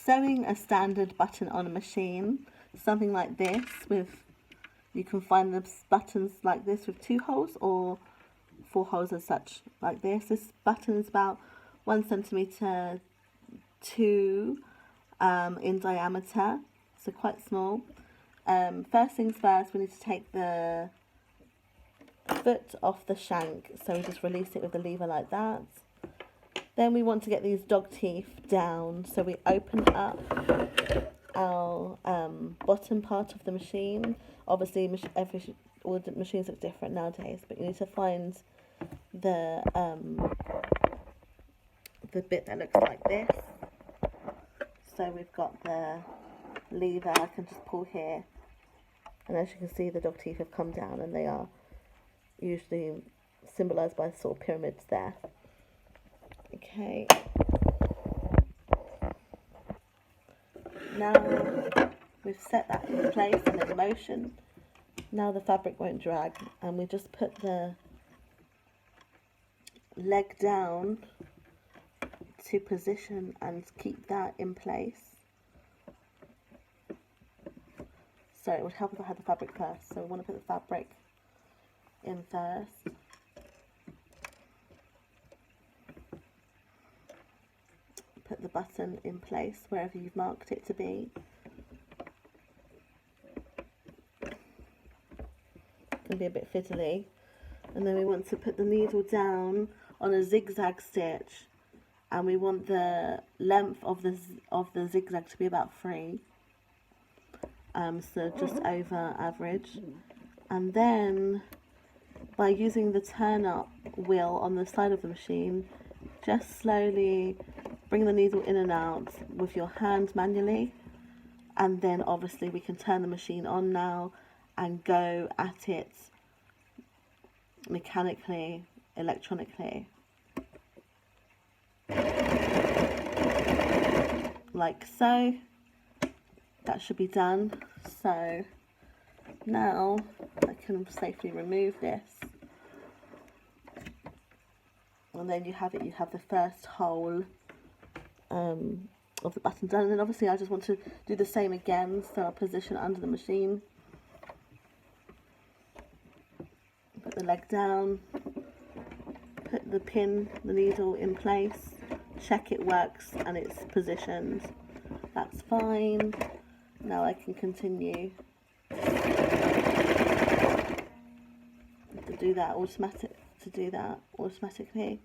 sewing a standard button on a machine, something like this, with, you can find the buttons like this with 2 holes or 4 holes as such, like this. This button is about 1 centimetre 2 in diameter, so quite small. First things first, we need to take the foot off the shank, so we just release it with the lever like that. Then we want to get these dog teeth down, so we open up our bottom part of the machine. Obviously all the machines look different nowadays, but you need to find the bit that looks like this. So we've got the lever, I can just pull here, and as you can see the dog teeth have come down, and they are usually symbolised by sort of pyramids there. Okay, now we've set that in place and in motion. Now the fabric won't drag, and we just put the leg down to position and keep that in place. So it would help if I had the fabric first, so we want to put the fabric in first. Put the button in place wherever you've marked it to be. It can be a bit fiddly. And then we want to put the needle down on a zigzag stitch, and we want the length of the zigzag to be about 3, so just over average. And then by using the turn up wheel on the side of the machine, just slowly bring the needle in and out with your hand manually, and then obviously we can turn the machine on now and go at it mechanically, electronically, like so. That should be done. So now I can safely remove this, and then you have the first hole of the button done. And then obviously I just want to do the same again, so I'll position under the machine, put the leg down, put the needle in place, check it works and it's positioned. That's fine. Now I can continue to do that automatically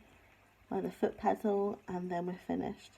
by the foot pedal, and then we're finished.